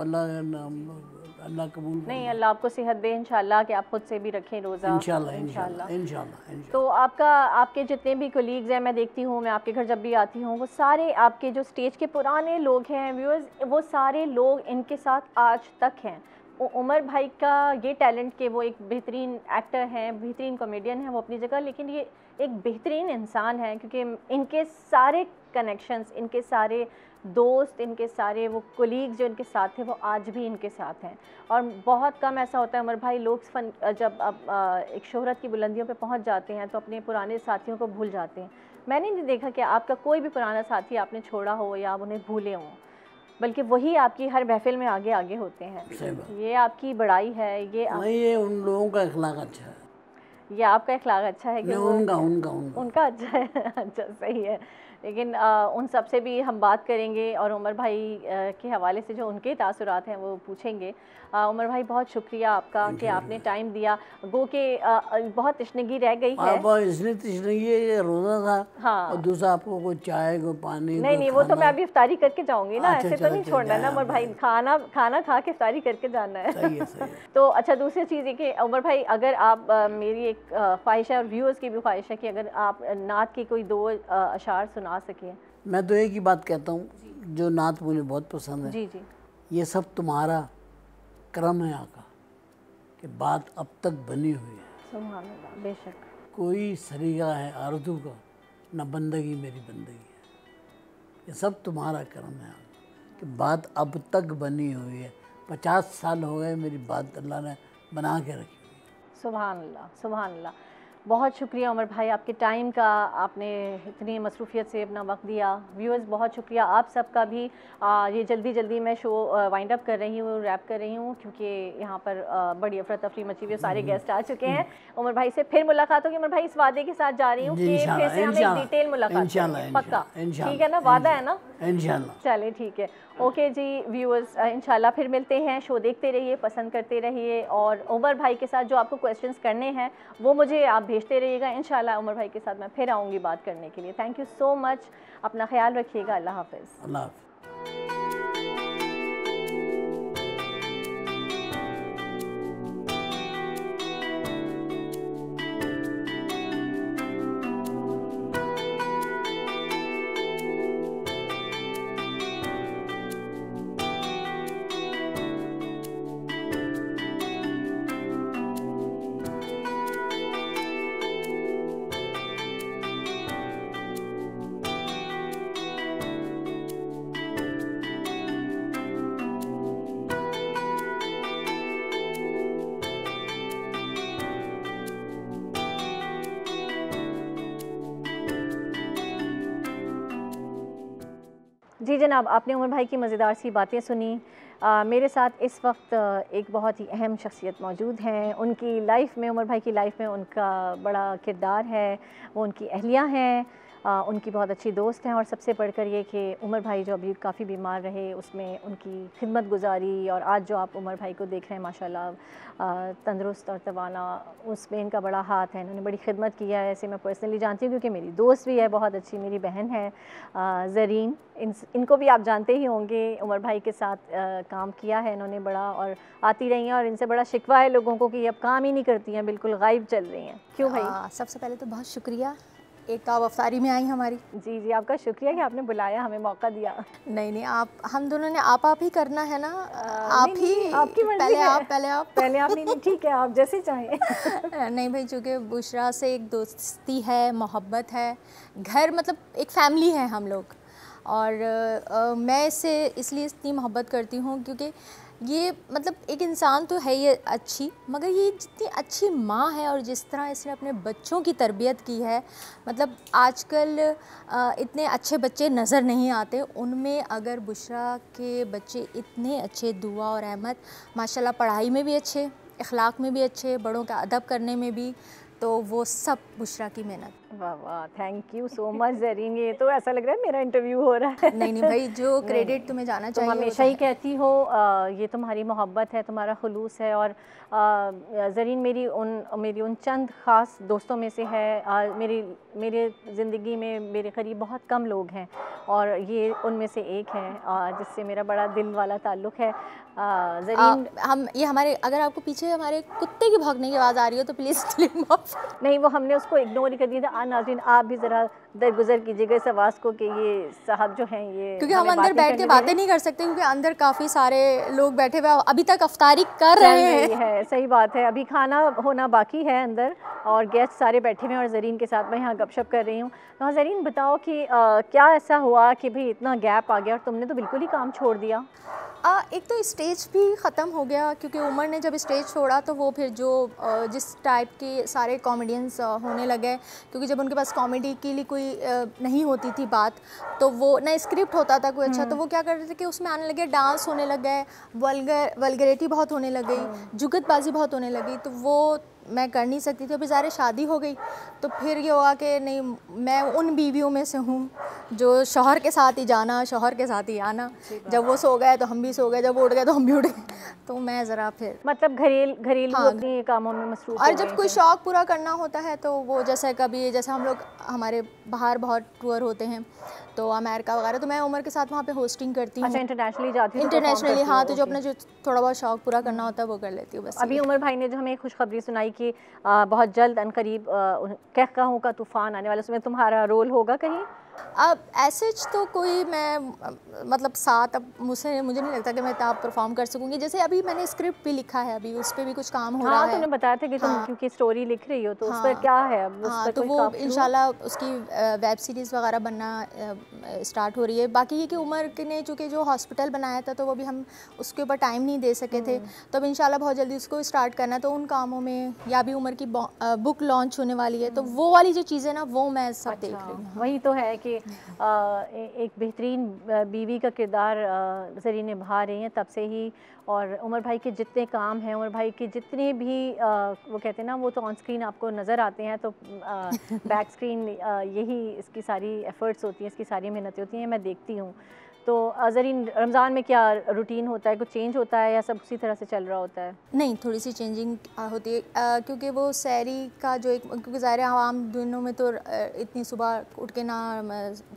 अल्लाह कबूल नहीं, अल्लाह आपको सेहत दे इंशाल्लाह, कि आप खुद से भी रखें रोज़ा इंशाल्लाह। तो आपके जितने भी कोलीग्स हैं, मैं देखती हूँ, मैं आपके घर जब भी आती हूँ, वो सारे आपके जो स्टेज के पुराने लोग हैं व्यूअर्स, वो सारे लोग इनके साथ आज तक हैं। उमर भाई का ये टैलेंट कि वो एक बेहतरीन एक्टर हैं, बेहतरीन कॉमेडियन हैं, वो अपनी जगह, लेकिन ये एक बेहतरीन इंसान है, क्योंकि इनके सारे कनेक्शंस, इनके सारे दोस्त, इनके सारे वो कोलीग्स जो इनके साथ थे, वो आज भी इनके साथ हैं। और बहुत कम ऐसा होता है उमर भाई, लोग जब अब एक शोहरत की बुलंदियों पे पहुंच जाते हैं तो अपने पुराने साथियों को भूल जाते हैं। मैंने नहीं देखा कि आपका कोई भी पुराना साथी आपने छोड़ा हो या आप उन्हें भूले हों, बल्कि वही आपकी हर महफिल में आगे आगे होते हैं। ये आपकी बड़ाई है, ये उन लोगों का इखलाक अच्छा है, ये आपका इखलाक अच्छा है कि उनका उनका अच्छा है। अच्छा, सही है। लेकिन उन सब से भी हम बात करेंगे और उमर भाई के हवाले से जो उनके तासुरात हैं वो पूछेंगे। उमर भाई बहुत शुक्रिया आपका कि आपने टाइम दिया। गो के बहुत तशनगी रह गई है। इसलिए तशनगी ये रोज़ा था। हाँ। और दूसरा आपको कोई चाय कोई पानी नहीं वो तो मैं अभी इफ्तारी करके जाऊंगी ना, ऐसे तो नहीं छोड़ना ना उमर भाई, खाना खा के इफ्तारी करके जाना है। सही है, सही है। तो अच्छा, दूसरी चीज़ है कि उमर भाई अगर आप मेरी एक ख्वाहिश है और व्यूअर्स की भी ख्वाहिश है कि अगर आप नात की कोई 2 अशार सुना सकें। मैं तो एक ही बात कहता हूँ, जो नात मुझे बहुत पसंद है। जी जी। ये सब तुम्हारा करम है आका कि बात अब तक बनी हुई है। सुभान अल्लाह, बेशक। कोई सरीगा है आरज़ू का, न बंदगी मेरी बंदगी है। ये सब तुम्हारा करम है आका कि बात अब तक बनी हुई है। 50 साल हो गए मेरी बात अल्लाह ने बना के रखी हुई है। सुभान अल्लाह, सुभान अल्लाह। बहुत शुक्रिया उमर भाई आपके टाइम का, आपने इतनी मसरूफियत से अपना वक्त दिया। व्यूअर्स बहुत शुक्रिया आप सबका भी। ये जल्दी मैं शो वाइंड अप कर रही हूँ, रैप कर रही हूँ, क्योंकि यहाँ पर बड़ी अफरा तफरी मची हुई है, सारे गेस्ट आ चुके हैं। उमर भाई से फिर मुलाकात होगी। उमर भाई इस वादे के साथ जा रही हूँ कि फिर से हम एक डिटेल मुलाकात करेंगे, पक्का, ठीक है ना? वादा है ना? इंशाल्लाह। चले ठीक है, ओके जी व्यूअर्स, इंशाल्लाह फिर मिलते हैं। शो देखते रहिए, पसंद करते रहिए, और उमर भाई के साथ जो आपको क्वेश्चंस करने हैं वो मुझे आप भेजते रहिएगा। इंशाल्लाह उमर भाई के साथ मैं फिर आऊँगी बात करने के लिए। थैंक यू सो मच, अपना ख्याल रखिएगा। अल्लाह हाफ़िज़। अल्लाह हाफ़िज़। जी जनाब, आपने उमर भाई की मज़ेदार सी बातें सुनी। मेरे साथ इस वक्त एक बहुत ही अहम शख्सियत मौजूद हैं। उनकी लाइफ में, उमर भाई की लाइफ में उनका बड़ा किरदार है। वो उनकी अहलिया हैं, उनकी बहुत अच्छी दोस्त हैं, और सबसे बढ़कर ये कि उमर भाई जो अभी काफ़ी बीमार रहे उसमें उनकी खिदमत गुजारी, और आज जो आप उमर भाई को देख रहे हैं माशाल्लाह तंदुरुस्त और तवाना, उसमें इनका बड़ा हाथ है। इन्होंने बड़ी खिदमत किया है, ऐसे मैं पर्सनली जानती हूँ क्योंकि मेरी दोस्त भी है, बहुत अच्छी मेरी बहन है ज़रीन। इनको भी आप जानते ही होंगे, उमर भाई के साथ काम किया है इन्होंने बड़ा, और आती रही हैं, और इनसे बड़ा शिकवा है लोगों को कि ये अब काम ही नहीं करती हैं, बिल्कुल गायब चल रही हैं। क्यों भाई? सबसे पहले तो बहुत शुक्रिया, एक आप अफ्तारी में आई हमारी। जी जी, आपका शुक्रिया कि आपने बुलाया, हमें मौका दिया। नहीं आप, हम दोनों ने आप ही करना है ना। आप ही, आपकी मर्जी पहले है। आप पहले आप नहीं, ठीक है, आप जैसे चाहें। नहीं भाई, चूँकि बुशरा से एक दोस्ती है, मोहब्बत है, घर मतलब एक फैमिली है हम लोग, और मैं इससे इसलिए इतनी मोहब्बत करती हूँ क्योंकि ये मतलब एक इंसान तो है ये अच्छी, मगर ये जितनी अच्छी माँ है और जिस तरह इसने अपने बच्चों की तरबियत की है, मतलब आजकल इतने अच्छे बच्चे नज़र नहीं आते, उनमें अगर बुशरा के बच्चे इतने अच्छे, दुआ और रहमत, माशाल्लाह पढ़ाई में भी अच्छे, इखलाक में भी अच्छे, बड़ों का अदब करने में भी, तो वो सब बुशरा की मेहनत। वाह वाह, thank you so much Zareen. ये तो ऐसा लग रहा है मेरा इंटरव्यू हो रहा है। नहीं भाई, जो क्रेडिट तुम्हें जाना चाहिए। तुम हमेशा ही कहती हो ये तुम्हारी मोहब्बत है, तुम्हारा खुलूस है, और ज़रीन मेरी उन चंद ख़ास दोस्तों में से है। मेरे ज़िंदगी में मेरे करीब बहुत कम लोग हैं, और ये उनमें से एक है जिससे मेरा बड़ा दिल वाला ताल्लुक़ है। ज़रीन, हम ये हमारे, अगर आपको पीछे हमारे कुत्ते की भौंकने की आवाज़ आ रही हो तो प्लीज़ नहीं, वो हमने उसको इग्नोर ही कर दिया था। नाज़रीन, आप भी ज़रा दरगुजर कीजिएगा इस आवाज़ को कि ये साहब जो हैं ये, क्योंकि हम अंदर बैठ के बातें नहीं कर सकते, क्योंकि अंदर काफ़ी सारे लोग बैठे हुए अभी तक अफ्तारी कर रहे हैं। सही बात है, अभी खाना होना बाकी है अंदर, और गेस्ट सारे बैठे हुए हैं, और ज़रीन के साथ मैं यहाँ गपशप कर रही हूँ। तो ज़रीन बताओ कि क्या ऐसा हुआ कि भाई इतना गैप आ गया और तुमने तो बिल्कुल ही काम छोड़ दिया? एक तो स्टेज भी ख़त्म हो गया, क्योंकि उमर ने जब स्टेज छोड़ा तो वो फिर जो जिस टाइप के सारे कॉमेडियंस होने लगे, क्योंकि जब उनके पास कॉमेडी के लिए कोई नहीं होती थी बात, तो वो ना स्क्रिप्ट होता था कोई अच्छा, तो वो क्या करते थे कि उसमें आने लगे, डांस होने लग गए, वल्गैरिटी बहुत होने लग गई, जुगतबाजी बहुत होने लगी, तो वो मैं कर नहीं सकती थी। अभी ज़ाहिर शादी हो गई तो फिर ये हुआ कि नहीं, मैं उन बीवियों में से हूँ जो शौहर के साथ ही जाना, शौहर के साथ ही आना। जब वो सो गए तो हम भी सो गए, जब वो उठ गए तो हम भी उठ गए। तो मैं ज़रा फिर मतलब घरेलू हाँ, अपने कामों में मसरूफ़ और हो जब गए कोई थे। शौक़ पूरा करना होता है तो वो जैसे कभी जैसे हम लोग हमारे बाहर बहुत टूर होते हैं तो अमेरिका वगैरह, तो मैं उमर के साथ वहाँ पे होस्टिंग करती हूँ। अच्छा, इंटरनेशनली जाती हो तो perform इंटरनेशनली करती हाँ, हो, तो जो ओके। अपना जो थोड़ा बहुत शौक़ पूरा करना होता है वो कर लेती हूँ बस। अभी उमर भाई ने जो हमें खुशखबरी सुनाई कि बहुत जल्द अनकरीब कहकहों का तूफ़ान आने वाला, उसमें तुम्हारा रोल होगा कहीं? अब ऐसे तो कोई मैं मतलब साथ अब मुझे नहीं लगता कि मैं इतना परफॉर्म कर सकूंगी। जैसे अभी मैंने स्क्रिप्ट भी लिखा है, अभी उस पर भी कुछ काम हो रहा है। तुमने बताया था कि तुम हाँ, क्योंकि स्टोरी लिख रही हो तो उस पर हाँ, क्या है, अब उस हाँ, पर तो कोई वो काम शुरू? इंशाल्लाह उसकी वेब सीरीज़ वगैरह बनना स्टार्ट हो रही है। बाकी ये कि उमर ने चूँकि जो हॉस्पिटल बनाया था तो वो भी हम उसके ऊपर टाइम नहीं दे सके थे, तो अब इंशाल्लाह बहुत जल्दी उसको स्टार्ट करना है। तो उन कामों में या अभी उमर की बुक लॉन्च होने वाली है, तो वो वाली जो चीज़ें ना वो मैं सब देख रही हूँ। वही तो है कि एक बेहतरीन बीवी का किरदार ज़रीन निभा रही हैं तब से ही। और उमर भाई के जितने काम हैं, उमर भाई के जितने भी वो कहते हैं ना, वो तो ऑन स्क्रीन आपको नज़र आते हैं, तो बैक स्क्रीन यही इसकी सारी एफ़र्ट्स होती हैं, इसकी सारी मेहनतें होती हैं, मैं देखती हूँ। तो ज़रीन, रमज़ान में क्या रूटीन होता है, कुछ चेंज होता है या सब उसी तरह से चल रहा होता है? नहीं, थोड़ी सी चेंजिंग होती है क्योंकि वो सहरी का जो एक, क्योंकि ज़ाहिर है आम दिनों में तो इतनी सुबह उठ के ना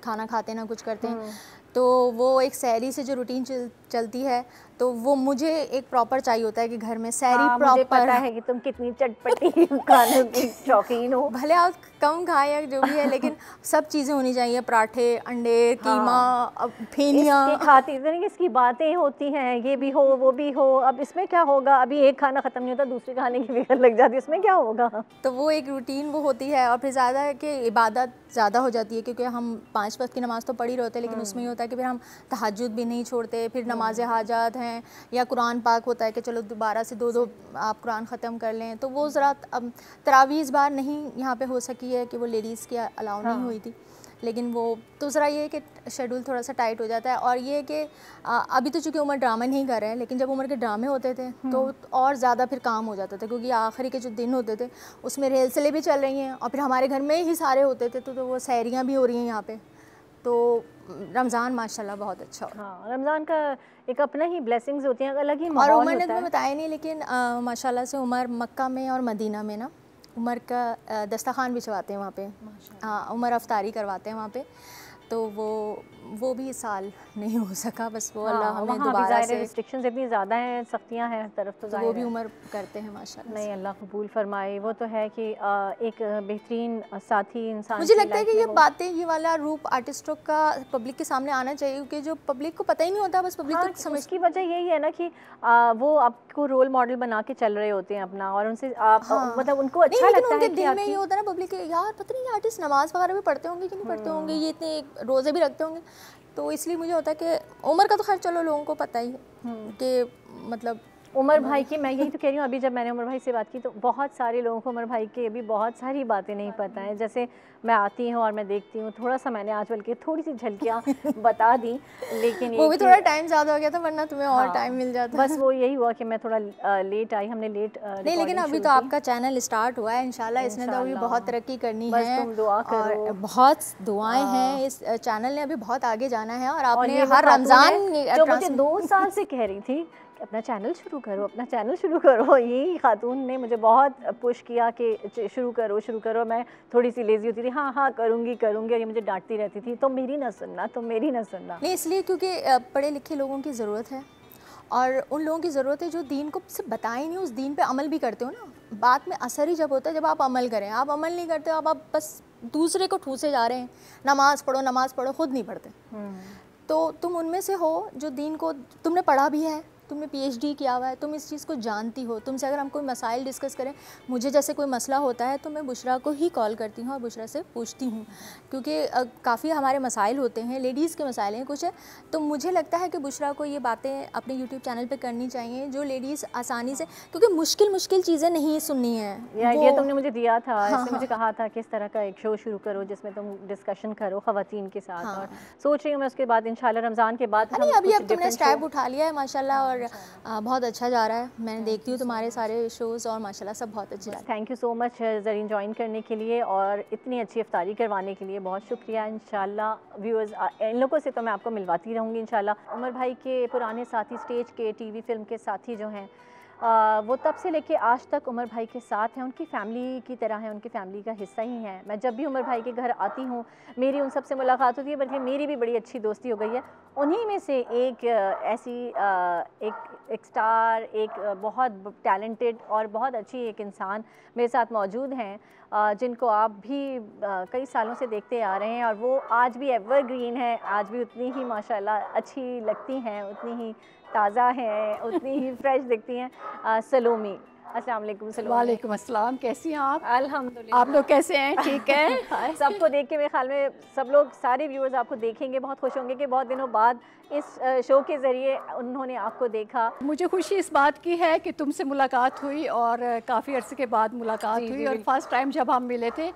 खाना खाते ना कुछ करते हैं, तो वो एक सहरी से जो रूटीन चलती है तो वो मुझे एक प्रॉपर चाहिए होता है कि घर में सहरी प्रॉपर। मुझे पता है कि तुम कितनी चटपटी खानों की शौकीन हो। भले आप कम खाएं या जो भी है, लेकिन सब चीज़ें होनी चाहिए, पराठे, अंडे, कीमा, फेनियाँ खाती इसकी बातें होती हैं, ये भी हो वो भी हो। अब इसमें क्या होगा, अभी एक खाना ख़त्म नहीं होता दूसरे खाने की फिक्र लग जाती है, इसमें क्या होगा? तो वो एक रूटीन वो होती है। और फिर ज़्यादा है कि इबादत ज़्यादा हो जाती है क्योंकि हम 5 वक्त की नमाज़ तो पढ़ ही रहते हैं, लेकिन उसमें ये होता है कि फिर हम तहज्जुद भी नहीं छोड़ते, फिर नमाज हाजात हैं या कुरान पाक होता है कि चलो दोबारा से 2-2 आप कुरान ख़त्म कर लें। तो वो ज़रा अब तरावी इस बार नहीं यहाँ पे हो सकी है कि वो लेडीज़ की अलाउ नहीं हुई थी, लेकिन वो तो ज़रा ये है कि शेड्यूल थोड़ा सा टाइट हो जाता है। और ये कि अभी तो चूँकि उमर ड्रामा नहीं कर रहे हैं, लेकिन जब उमर के ड्रामे होते थे तो और ज़्यादा फिर काम हो जाता था, क्योंकि आखिरी के जो दिन होते थे उसमें रिहर्सलें भी चल रही हैं और फिर हमारे घर में ही सारे होते थे, तो वो सहरियाँ भी हो रही हैं यहाँ पे। तो रमज़ान माशाल्लाह बहुत अच्छा हो। हाँ, रमज़ान का एक अपना ही ब्लेसिंग्स होती हैं, अलग ही माहौल और होता उमर ने है। तो बताया नहीं, लेकिन माशाल्लाह से उमर मक्का में और मदीना में ना उमर का दस्तरखान बिछवाते हैं वहाँ पे। हाँ, उमर अफ्तारी करवाते हैं वहाँ पे, तो वो भी इस साल नहीं हो सका, बस वो अल्लाह हमें दोबारा से। रिस्ट्रिक्शंस इतनी ज़्यादा हैं, सख्तियाँ हैं हर तरफ, तो वो भी उमर करते हैं माशाल्लाह। नहीं, अल्लाह कबूल फरमाए। वो तो है कि एक बेहतरीन साथी इंसान। मुझे लगता है कि ये बातें, ये वाला रूप आर्टिस्टों का पब्लिक के सामने आना चाहिए, क्योंकि जो पब्लिक को पता ही नहीं होता, बस पब्लिक तो समझ। उसकी वजह यही है ना कि वो आपको रोल मॉडल बना के चल रहे होते हैं अपना, और उनसे आप मतलब उनको अच्छा लगता है। उनके दिल में ये होता है ना पब्लिक के, यार पता नहीं आर्टिस्ट नमाज वगैरह भी पढ़ते होंगे कि नहीं पढ़ते होंगे, ये इतने रोज़े भी रखते होंगे। तो इसलिए मुझे होता है कि उमर का तो खैर चलो लोगों को पता ही है कि मतलब उमर भाई की, मैं यही तो कह रही हूँ, अभी जब मैंने उमर भाई से बात की तो बहुत सारे लोगों को उमर भाई के अभी बहुत सारी बातें नहीं पता है। जैसे मैं आती हूँ और मैं देखती हूँ, थोड़ा सा मैंने आज बल्कि थोड़ी सी झलकियाँ बता दी, लेकिन वो भी थोड़ा टाइम ज़्यादा हो गया था, वरना तुम्हें और टाइम मिल जाता। बस वो यही हुआ कि मैं थोड़ा लेट आई, हमने लेट नहीं, लेकिन अभी तो आपका चैनल स्टार्ट हुआ है इंशाल्लाह, इसने तो अभी बहुत तरक्की करनी है, बस तुम दुआ करो, और बहुत दुआएं हैं। इस चैनल ने अभी बहुत आगे जाना है, और आपने हर रमज़ान जो मुझे 2 साल से कह रही थी अपना चैनल शुरू करो, अपना चैनल शुरू करो, यही खातून ने मुझे बहुत पुश किया कि शुरू करो। मैं थोड़ी सी लेज़ी होती थी, हाँ करूँगी, और ये मुझे डांटती रहती थी, तो मेरी ना सुनना। नहीं, इसलिए क्योंकि पढ़े लिखे लोगों की ज़रूरत है, और उन लोगों की ज़रूरत है जो दीन को सिर्फ बताएं नहीं, उस दीन पे अमल भी करते हो ना। बात में असर ही जब होता है जब आप अमल करें। आप अमल नहीं करते, आप बस दूसरे को ठूसे जा रहे हैं, नमाज़ पढ़ो, खुद नहीं पढ़ते। तो तुम उनमें से हो जो दीन को तुमने पढ़ा भी है, तुमने PhD किया हुआ है, तुम इस चीज़ को जानती हो। तुमसे अगर हम कोई मसाइल डिस्कस करें, मुझे जैसे कोई मसला होता है तो मैं बुशरा को ही कॉल करती हूँ और बुशरा से पूछती हूँ, क्योंकि काफ़ी हमारे मसाइल होते हैं, लेडीज़ के मसाइल हैं कुछ है। तो मुझे लगता है कि बुशरा को ये बातें अपने YouTube चैनल पे करनी चाहिए, जो लेडीज़ आसानी से, क्योंकि मुश्किल चीज़ें नहीं सुननी है। ये आइडिया तुमने मुझे दिया था, इसने मुझे कहा था कि इस तरह का एक शो शुरू करो जिसमें तुम डिस्कशन करो ख़वातीन के साथ, और सोच रही हूँ मैं उसके बाद इंशाल्लाह रमज़ान के बाद। अभी अब तुमने स्टेप उठा लिया है माशाल्लाह, और और बहुत अच्छा जा रहा है। मैं देखती हूँ तुम्हारे सारे शोज़ और माशाल्लाह सब बहुत अच्छे जा रहे हैं। Thank you so much Zareen join करने के लिए और इतनी अच्छी इफ्तारी करवाने के लिए बहुत शुक्रिया। इंशाल्लाह व्यूअर्स इन लोगों से तो मैं आपको मिलवाती रहूँगी इंशाल्लाह। उमर भाई के पुराने साथी, स्टेज के, टीवी फिल्म के साथी जो हैं वो तब से लेके आज तक उमर भाई के साथ हैं, उनकी फ़ैमिली की तरह हैं, उनकी फ़ैमिली का हिस्सा ही हैं। मैं जब भी उमर भाई के घर आती हूँ मेरी उन सब से मुलाकात होती है, बल्कि मेरी भी बड़ी अच्छी दोस्ती हो गई है। उन्हीं में से एक ऐसी एक स्टार, एक बहुत टैलेंटेड और बहुत अच्छी एक इंसान मेरे साथ मौजूद हैं जिनको आप भी कई सालों से देखते आ रहे हैं और वो आज भी एवरग्रीन है, आज भी उतनी ही माशाल्लाह अच्छी लगती हैं, उतनी ही ताज़ा हैं, उतनी ही फ्रेश दिखती हैं। सलोमी, अस्सलाम वालेकुम। सलोमी। वालेकुम अस्सलाम, कैसी हैं आप? अल्हम्दुलिल्लाह। आप लोग कैसे हैं? ठीक है। सबको देख के मेरे ख्याल में सब लोग, सारे व्यूअर्स आपको देखेंगे, बहुत खुश होंगे कि बहुत दिनों बाद इस शो के ज़रिए उन्होंने आपको देखा। मुझे खुशी इस बात की है कि तुमसे मुलाकात हुई और काफ़ी अरसे के बाद मुलाकात हुई और फर्स्ट टाइम जब हम मिले थे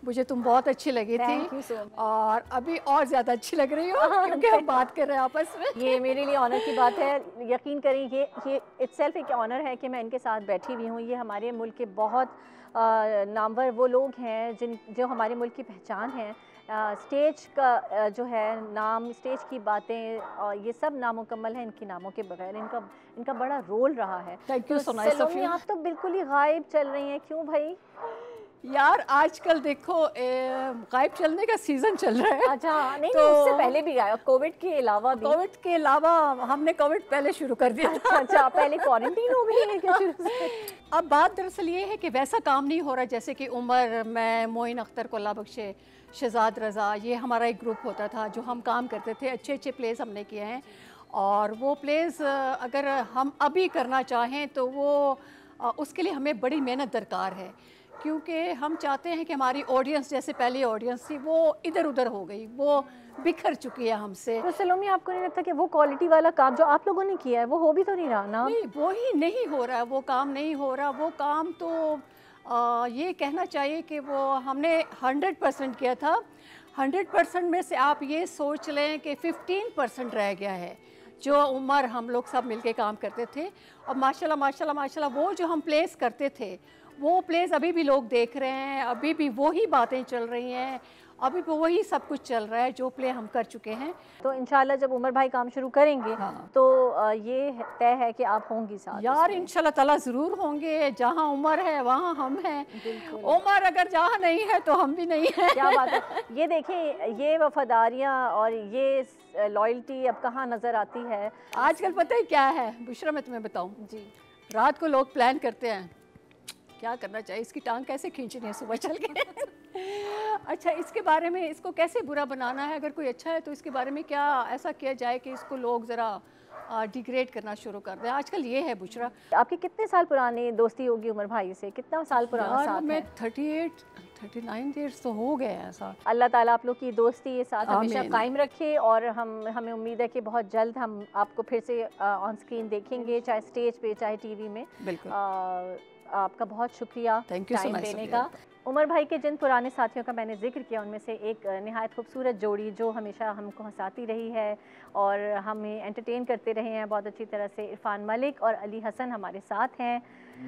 मुझे तुम बहुत अच्छी लगी थी और अभी और ज़्यादा अच्छी लग रही हो क्योंकि हम बात कर रहे हैं आपस में। ये मेरे लिए ऑनर की बात है, यकीन करें ये इट्सेल्फ एक ऑनर है कि मैं इनके साथ बैठी हुई हूँ। ये हमारे मुल्क के बहुत नामवर वो लोग हैं जो हमारे मुल्क की पहचान है। स्टेज का जो है नाम, स्टेज की बातें और ये सब नामुकम्मल है इनके नामों के बगैर। इनका बड़ा रोल रहा है। Thank you so much. Salome, आप तो बिल्कुल ही गायब चल रही हैं, क्यों भाई? यार आजकल देखो गायब चलने का सीज़न चल रहा है। अच्छा, नहीं तो उससे पहले भी गायब, कोविड के अलावा भी। कोविड के अलावा हमने कोविड पहले शुरू कर दिया था। अच्छा, पहले क्वारंटीन हो गई है क्या शुरू से? अब बात दरअसल ये है कि वैसा काम नहीं हो रहा जैसे कि उमर, मैं, मोइन अख्तर को अल्लाह बख्शे, शहजाद रज़ा, ये हमारा एक ग्रुप होता था जो हम काम करते थे। अच्छे अच्छे प्लेस हमने किए हैं और वो प्लेस अगर हम अभी करना चाहें तो वो उसके लिए हमें बड़ी मेहनत दरकार है क्योंकि हम चाहते हैं कि हमारी ऑडियंस जैसे पहली ऑडियंस थी वो इधर उधर हो गई, वो बिखर चुकी है हमसे। तो सलोमी, आपको नहीं लगता कि वो क्वालिटी वाला काम जो आप लोगों ने किया है वो हो भी तो नहीं रहा ना? नहीं, वो ही नहीं हो रहा, वो काम नहीं हो रहा। वो काम तो ये कहना चाहिए कि वो हमने 100% किया था। 100% में से आप ये सोच लें कि 15% रह गया है जो उमर हम लोग सब मिलके काम करते थे। और माशाल्लाह माशाल्लाह माशाल्लाह वो जो हम प्लेस करते थे वो प्लेस अभी भी लोग देख रहे हैं, अभी भी वही बातें चल रही हैं, अभी भी वही सब कुछ चल रहा है जो प्ले हम कर चुके हैं। तो इंशाल्लाह जब उमर भाई काम शुरू करेंगे तो ये तय है कि आप होंगी साथ। यार इंशाल्लाह ताला ज़रूर होंगे। जहाँ उमर है वहाँ हम हैं। उमर अगर जहाँ नहीं है तो हम भी नहीं हैं। क्या बात है। ये देखें, ये वफादारियाँ और ये लॉयल्टी अब कहाँ नज़र आती है आजकल? पता है क्या है बुशरा, मैं तुम्हें बताऊँ जी, रात को लोग प्लान करते हैं क्या करना चाहिए, इसकी टांग कैसे खींचनी है सुबह चल के। अच्छा, इसके बारे में इसको कैसे बुरा बनाना है, अगर कोई अच्छा है तो इसके बारे में क्या ऐसा किया जाए कि इसको लोग ज़रा डिग्रेड करना शुरू कर दें। आजकल ये है बुशरा। आपकी कितने साल पुरानी दोस्ती होगी उमर भाई से? कितना साल पुराना साथ में है? 39 ईयर्स तो हो गए हैं साथ। अल्लाह ताला आप लोग की दोस्ती ये साथ हमेशा कायम रखे और हमें उम्मीद है कि बहुत जल्द हम आपको फिर से ऑन स्क्रीन देखेंगे, चाहे स्टेज पे चाहे टीवी में। बिल्कुल। आपका बहुत शुक्रिया टाइम देने का। उमर भाई के जिन पुराने साथियों का मैंने जिक्र किया उनमें से एक नहायत खूबसूरत जोड़ी जो हमेशा हमको हंसाती रही है और हमें एंटरटेन करते रहे हैं बहुत अच्छी तरह से, इरफान मलिक और अली हसन हमारे साथ हैं।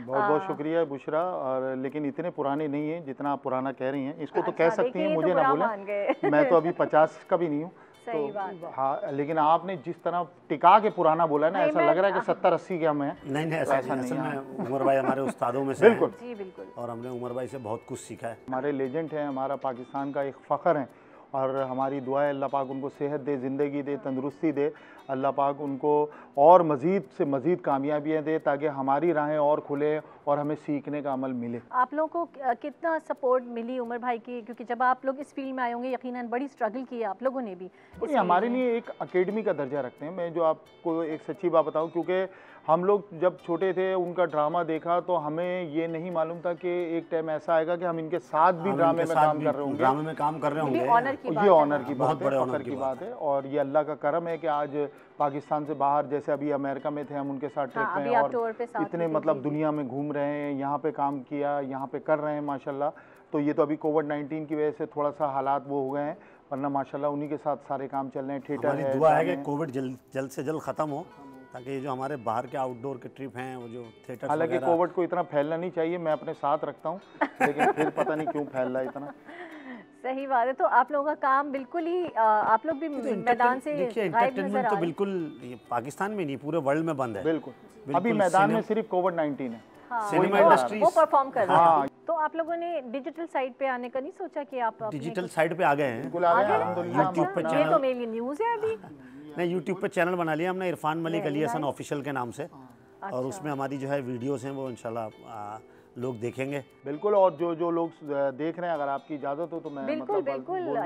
बहुत बहुत शुक्रिया बुशरा। और लेकिन इतने पुराने नहीं हैं जितना आप पुराना कह रही हैं। इसको तो कह सकती हैं, मुझे ना बोलें। मैं तो अभी 50 का भी नहीं हूँ। सही बात है। हाँ, लेकिन आपने जिस तरह टिका के पुराना बोला ना, ऐसा लग रहा है कि 70-80 के हम हैं। नहीं, ऐसा नहीं है। उमर भाई हमारे उस्तादों में से बिल्कुल जी, बिल्कुल। और हमने उमर भाई से बहुत कुछ सीखा है। हमारे लेजेंड हैं, हमारा पाकिस्तान का एक फ़ख्र है और हमारी दुआ है अल्लाह पाक उनको सेहत दे, ज़िंदगी दे, तंदुरुस्ती दे। अल्लाह पाक उनको और मज़ीद से मज़ीद कामयाबियाँ दे ताकि हमारी राहें और खुले और हमें सीखने का अमल मिले। आप लोगों को कितना सपोर्ट मिली उमर भाई की? क्योंकि जब आप लोग इस फील्ड में आए होंगे यकीनन बड़ी स्ट्रगल की है आप लोगों ने भी। ये हमारे लिए एक अकेडमी का दर्जा रखते हैं। मैं जो आपको एक सच्ची बात बताऊं, क्योंकि हम लोग जब छोटे थे उनका ड्रामा देखा तो हमें ये नहीं मालूम था कि एक टाइम ऐसा आएगा कि हम इनके साथ भी ड्रामे में काम कर रहे होंगे। ड्रामे में काम कर रहे होंगे। ये ऑनर की बात है, फ़ख्र की बात है। और ये अल्लाह का करम है कि आज पाकिस्तान से बाहर, जैसे अभी अमेरिका में थे हम उनके साथ ट्रिप पे और इतने मतलब दुनिया में घूम रहे हैं, यहाँ पे काम किया, यहाँ पे कर रहे हैं माशाल्लाह। तो ये तो अभी कोविड-19 की वजह से थोड़ा सा हालात वो हो गए हैं, वरना माशाल्लाह उन्हीं के साथ सारे काम चल रहे हैं। थिएटर है। दुआ है कि कोविड जल्द से जल्द ख़त्म हो ताकि ये जो हमारे बाहर के आउटडोर के ट्रिप हैं, वो जो थिएटर, हालांकि कोविड को इतना फैलना नहीं चाहिए, मैं अपने साथ रखता हूँ, लेकिन फिर पता नहीं क्यों फैल रहा है इतना। सही बात है। तो आप लोगों का काम बिल्कुल ही आप लोग भी मैदान से गायब नजर आ तो बिल्कुल पाकिस्तान में नहीं, पूरे वर्ल्ड में बंद है। बिल्कुल अभी मैदान में सिर्फ कोविड-19 है। सिनेमा इंडस्ट्री वो परफॉर्म कर रहा है। तो आप लोगों ने डिजिटल साइड पे आने का नहीं सोचा कि आप डिजिटल साइड पे आ गए हैं? यूट्यूब पे ये तो मेरे लिए न्यूज़ है अभी। नहीं, यूट्यूब पे चैनल बना लिया हमने, इरफान मलिक अली हसन ऑफिशियल के नाम से, और उसमें हमारी जो है वीडियोस हैं वो इंशाल्लाह लोग देखेंगे। बिल्कुल, और जो लोग देख रहे हैं, अगर आपकी इजाज़त हो तो मैं बिल्कुल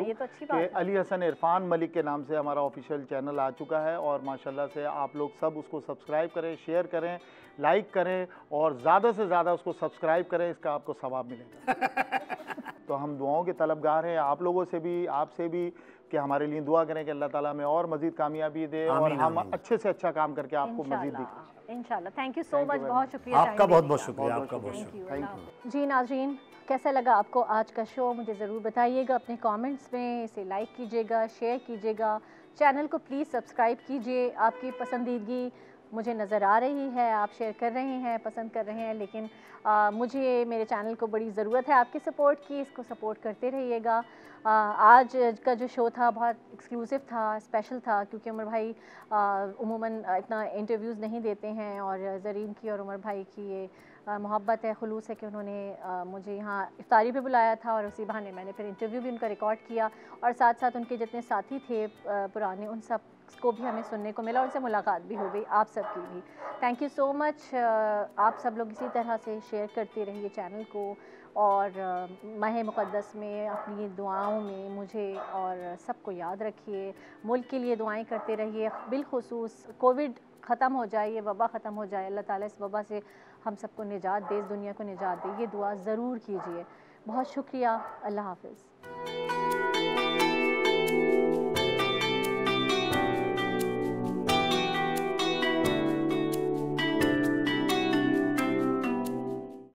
ये तो अच्छी बात है। अली हसन इरफान मलिक के नाम से हमारा ऑफिशियल चैनल आ चुका है, और माशाल्लाह से आप लोग सब उसको सब्सक्राइब करें, शेयर करें, लाइक करें, और ज़्यादा से ज़्यादा उसको सब्सक्राइब करें, इसका आपको सवाब मिलेगा। तो हम दुआओं के तलबगार हैं, आप लोगों से भी, आपसे भी, कि हमारे लिए दुआ करें कि अल्लाह ताला हमें और मज़ीद कामयाबी दे, और हम अच्छे से अच्छा काम करके आपको मज़ीद दिखाएं इंशाल्लाह। थैंक यू सो मच, बहुत शुक्रिया आपका, बहुत बहुत शुक्रिया आपका, बहुत शुक्रिया। Thank you. जी नाज़रीन, कैसा लगा आपको आज का शो, मुझे ज़रूर बताइएगा अपने कमेंट्स में, इसे लाइक कीजिएगा, शेयर कीजिएगा, चैनल को प्लीज़ सब्सक्राइब कीजिए। आपकी पसंदीदगी मुझे नज़र आ रही है, आप शेयर कर रहे हैं, पसंद कर रहे हैं, लेकिन मुझे मेरे चैनल को बड़ी ज़रूरत है आपकी सपोर्ट की, इसको सपोर्ट करते रहिएगा। आज का जो शो था बहुत एक्सक्लूसिव था, स्पेशल था, क्योंकि उमर भाई उमूमन इतना इंटरव्यूज़ नहीं देते हैं, और ज़रीन की और उमर भाई की ये मोहब्बत है, खुलूस है कि उन्होंने मुझे यहाँ इफ्तारी पे बुलाया था, और उसी बहाने मैंने फिर इंटरव्यू भी उनका रिकॉर्ड किया, और साथ साथ उनके जितने साथी थे पुराने, उन सब को भी हमें सुनने को मिला, उनसे मुलाकात भी हो गई, आप सब की भी। Thank you so much. आप सब लोग इसी तरह से शेयर करते रहिए चैनल को, और माह मुक़द्दस में अपनी दुआओं में मुझे और सबको याद रखिए, मुल्क के लिए दुआएं करते रहिए, बिलखुसूस कोविड ख़त्म हो जाए, ये वबा ख़त्म हो जाए, अल्लाह ताला इस वबा से हम सबको निजात दे, इस दुनिया को निजात दे, ये दुआ ज़रूर कीजिए। बहुत शुक्रिया, अल्लाह हाफ़िज़।